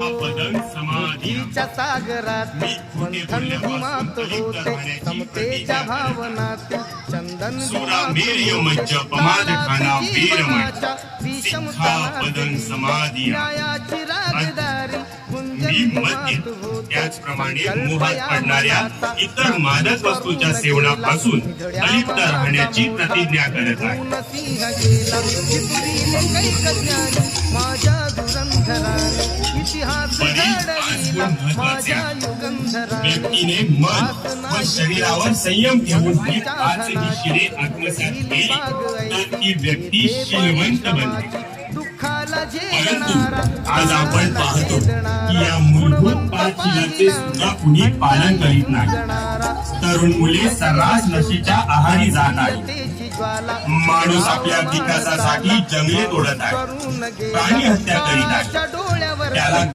बुद्धीच्या सागरात मंथन घुमात होते समतेच्या भावनातील चंदन न्यायाची रागदारी त्याचप्रमाणे मोहात पडणाऱ्या इतर मादक वस्तूच्या सेवनापासून अलिप्त राहण्याची प्रतिज्ञा करत आहे. माझ्या धुरंधराने इतिहास व्यक्तीने मन व शरीरावर संयम ठेवून ही पाचही शिरे आत्मसात केली तर ती व्यक्ती शीलवंत बनते. परंतु आज आपण पाहतो की या मूलभूत पाच शिलाचे सुद्धा कुणी पालन करीत नाही. तरुण मुले सर्रास नशेच्या आहारी जात आहेत. माणूस आपल्या विकासासाठी जंगले तोडत आहे, प्राणी हत्या करीत आहे. त्याला